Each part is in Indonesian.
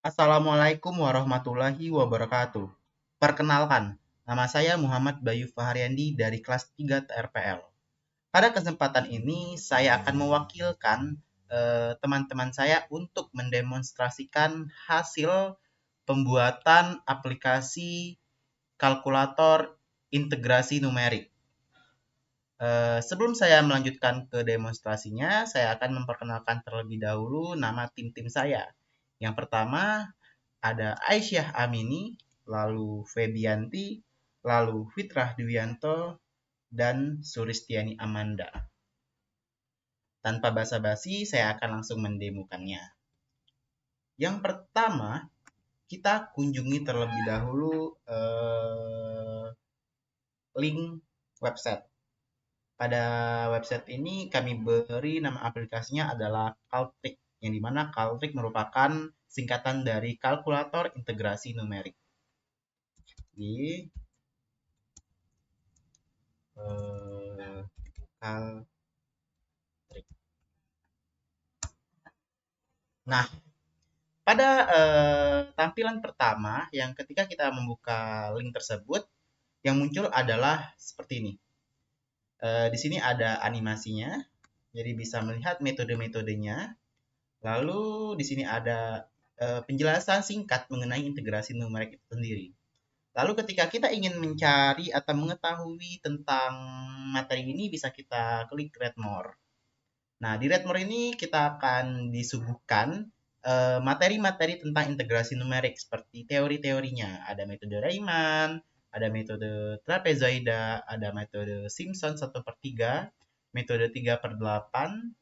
Assalamualaikum warahmatullahi wabarakatuh. Perkenalkan, nama saya Muhammad Bayu Faharyandi dari kelas 3 TRPL. Pada kesempatan ini, saya akan mewakilkan teman-teman saya untuk mendemonstrasikan hasil pembuatan aplikasi kalkulator integrasi numerik. Sebelum saya melanjutkan ke demonstrasinya, saya akan memperkenalkan terlebih dahulu nama tim-tim saya. Yang pertama, ada Aisyah Amini, lalu Febianti, lalu Fitrah Dwianto, dan Suristiani Amanda. Tanpa basa-basi, saya akan langsung mendemokannya. Yang pertama, kita kunjungi terlebih dahulu link website. Pada website ini kami beri nama aplikasinya adalah Caltrik, yang dimana Caltrik merupakan singkatan dari kalkulator integrasi numerik. Di Caltrik. Nah, pada tampilan pertama, yang ketika kita membuka link tersebut, yang muncul adalah seperti ini. Di sini ada animasinya, jadi bisa melihat metode-metodenya. Lalu di sini ada penjelasan singkat mengenai integrasi numerik itu sendiri. Lalu ketika kita ingin mencari atau mengetahui tentang materi ini, bisa kita klik Read More. Nah, di Read More ini kita akan disuguhkan materi-materi tentang integrasi numerik seperti teori-teorinya. Ada metode Riemann, ada metode trapezoida, ada metode Simpson 1/3, metode 3/8,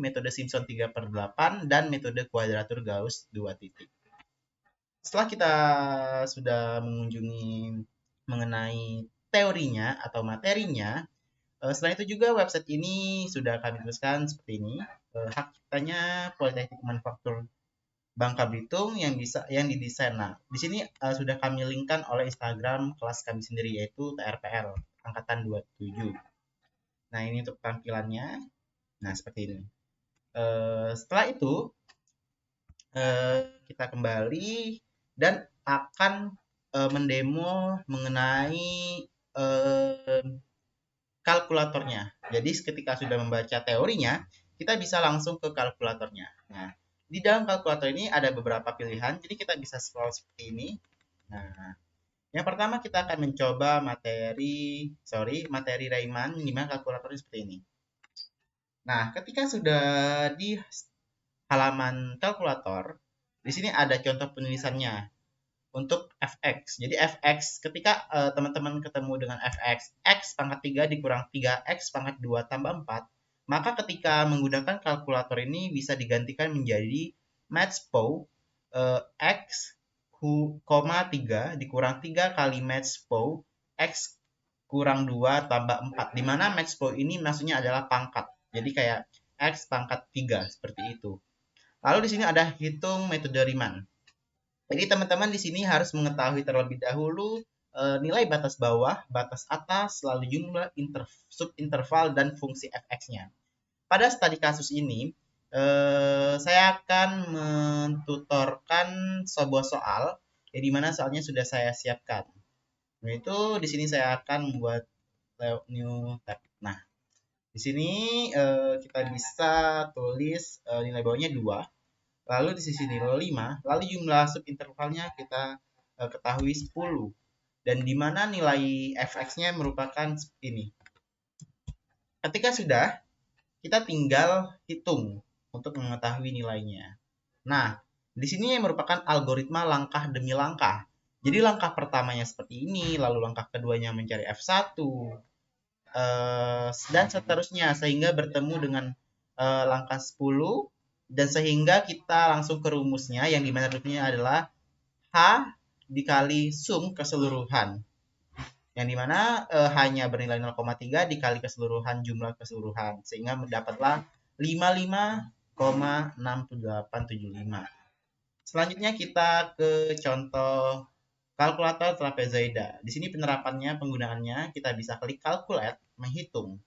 metode Simpson 3/8, dan metode kuadratur Gauss 2 titik. Setelah kita sudah mengunjungi mengenai teorinya atau materinya, selain itu juga website ini sudah kami tuliskan seperti ini. Hak ciptanya Politeknik Manufaktur Bangka Belitung yang didesain. Nah, di sini sudah kami linkkan oleh Instagram kelas kami sendiri yaitu TRPL angkatan 27. Nah, ini untuk tampilannya. Nah, seperti ini. Setelah itu kita kembali dan akan mendemo mengenai kalkulatornya. Jadi ketika sudah membaca teorinya, kita bisa langsung ke kalkulatornya. Nah, di dalam kalkulator ini ada beberapa pilihan, jadi kita bisa scroll seperti ini. Nah, yang pertama kita akan mencoba materi Riemann, di mana kalkulatornya seperti ini. Nah, ketika sudah di halaman kalkulator, di sini ada contoh penulisannya untuk fx. Jadi fx ketika teman-teman ketemu dengan fx, x pangkat 3 dikurang 3x pangkat 2 tambah 4, maka ketika menggunakan kalkulator ini bisa digantikan menjadi matchpo x, 3 dikurang 3 kali matchpo x kurang 2 tambah 4, di mana matchpo ini maksudnya adalah pangkat. Jadi kayak x pangkat 3 seperti itu. Lalu di sini ada hitung metode Riemann. Jadi teman-teman di sini harus mengetahui terlebih dahulu nilai batas bawah, batas atas, lalu jumlah subinterval dan fungsi fx-nya. Pada studi kasus ini, saya akan mentutorkan sebuah soal, yang dimana soalnya sudah saya siapkan. Nah, itu di sini saya akan membuat new tab. Nah, di sini kita bisa tulis nilai bawahnya 2. Lalu di sisi nilai 5, lalu jumlah subintervalnya kita ketahui 10. Dan di mana nilai fx-nya merupakan ini. Ketika sudah, kita tinggal hitung untuk mengetahui nilainya. Nah, di sini merupakan algoritma langkah demi langkah. Jadi langkah pertamanya seperti ini, lalu langkah keduanya mencari F1, dan seterusnya sehingga bertemu dengan langkah 10, dan sehingga kita langsung ke rumusnya yang dimana rumusnya adalah H dikali sum keseluruhan, yang dimana hanya bernilai 0,3 dikali keseluruhan jumlah keseluruhan sehingga mendapatlah 55,67875. Selanjutnya kita ke contoh kalkulator trapezoida. Di sini penerapannya, penggunaannya kita bisa klik calculate, menghitung.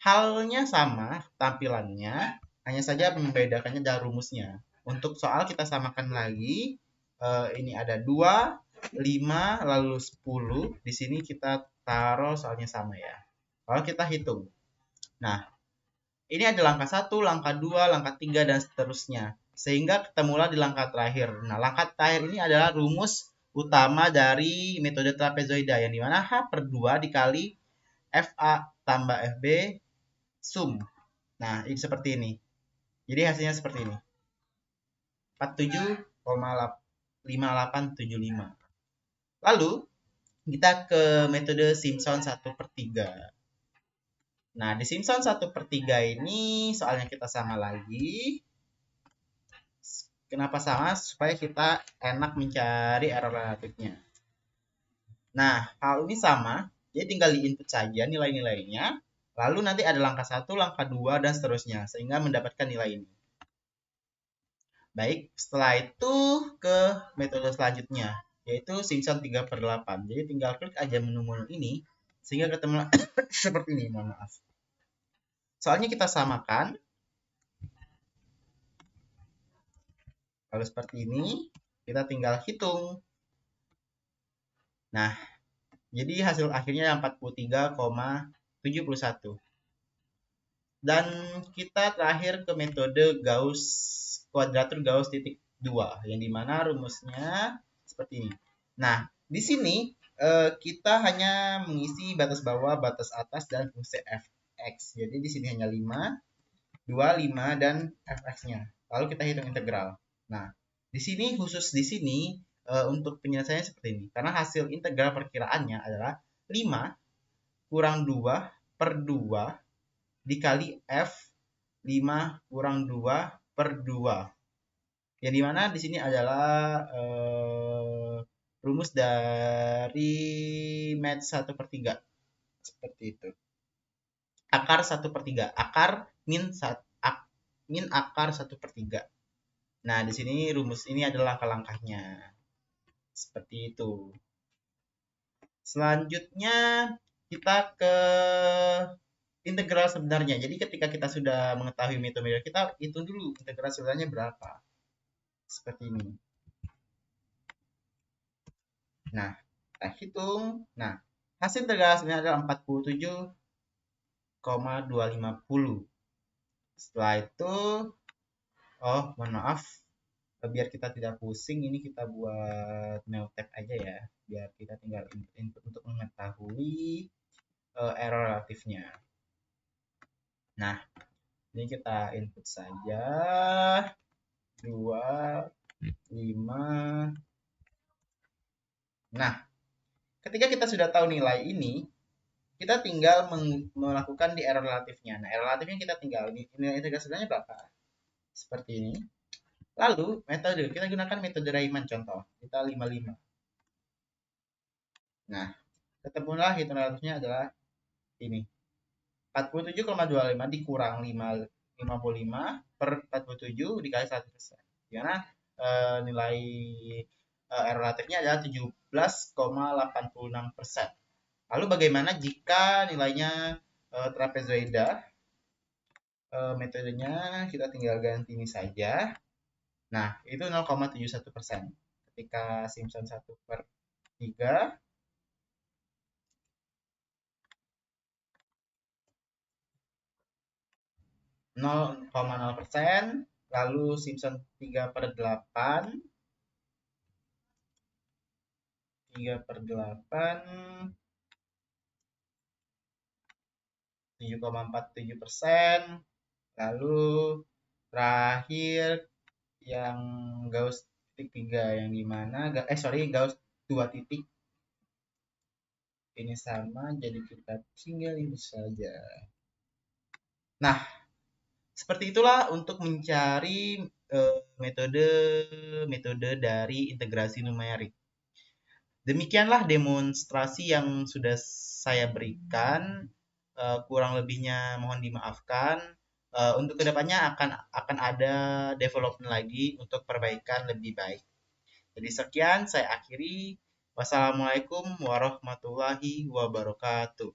Halnya sama tampilannya, hanya saja membedakannya dalam rumusnya. Untuk soal kita samakan lagi. Ini ada 2, 5, lalu 10. Di sini kita taruh soalnya sama ya. Kalau kita hitung. Nah, ini ada langkah 1, langkah 2, langkah 3, dan seterusnya. Sehingga ketemulah di langkah terakhir. Nah, langkah terakhir ini adalah rumus utama dari metode trapezoida, yang dimana H per 2 dikali FA tambah FB sum. Nah, ini seperti ini. Jadi hasilnya seperti ini. 47,5875. Lalu, kita ke metode Simpson 1/3. Nah, di Simpson 1/3 ini soalnya kita sama lagi. Kenapa sama? Supaya kita enak mencari error relatifnya. Nah, hal ini sama. Jadi tinggal di-input saja nilai-nilainya. Lalu nanti ada langkah 1, langkah 2, dan seterusnya. Sehingga mendapatkan nilai ini. Baik, setelah itu ke metode selanjutnya, yaitu Simpson 3/8. Jadi tinggal klik aja menu-menu ini, sehingga ketemu seperti ini, mohon maaf. Soalnya kita samakan. Kalau seperti ini, kita tinggal hitung. Nah, jadi hasil akhirnya 43,71. Dan kita terakhir ke metode Gauss, kuadratur Gauss titik 2, yang dimana rumusnya seperti ini. Nah, di sini kita hanya mengisi batas bawah, batas atas, dan fungsi fx. Jadi di sini hanya 5, 2, 5, dan fx-nya. Lalu kita hitung integral. Nah, di sini khusus di sini untuk penyelesaiannya seperti ini. Karena hasil integral perkiraannya adalah 5 kurang 2 per 2 dikali F 5 kurang 2 per 2. Yang dimana di sini adalah rumus dari mat 1/3. Seperti itu. Akar 1/3. Akar min akar 1/3. Nah, di sini rumus ini adalah langkah-langkahnya. Seperti itu. Selanjutnya kita ke integral sebenarnya. Jadi ketika kita sudah mengetahui metode, kita hitung dulu integral sebenarnya berapa. Seperti ini. Nah, kita hitung. Nah, hasil integral sebenarnya adalah 47,250. Setelah itu, mohon maaf, biar kita tidak pusing, ini kita buat Neotype aja ya, biar kita tinggal input untuk mengetahui error relatifnya. Nah, ini kita input saja 2, 5. Nah, ketika kita sudah tahu nilai ini, kita tinggal melakukan di error relatifnya. Nah, error relatifnya kita tinggal nilai integral sebenarnya berapa? Seperti ini. Lalu, metode. Kita gunakan metode Riemann contoh. Kita 55. Nah, ketemulah hitungan relatifnya adalah ini. 47,25 dikurang 55 per 47 dikali 100%. Dimana nilai error relatifnya adalah 17,86%. Lalu bagaimana jika nilainya trapezoida? Metodenya kita tinggal ganti ini saja. Nah, itu 0,71%. Ketika Simpson 1/3 0,0%, lalu Simpson 3/8 7,47%, lalu terakhir yang Gauss titik 3, yang dimana Gauss 2 titik ini sama, jadi kita tinggal ini saja. Nah, seperti itulah untuk mencari metode dari integrasi numerik. Demikianlah demonstrasi yang sudah saya berikan. Kurang lebihnya mohon dimaafkan. Untuk kedepannya akan ada development lagi untuk perbaikan lebih baik. Jadi sekian saya akhiri. Wassalamualaikum warahmatullahi wabarakatuh.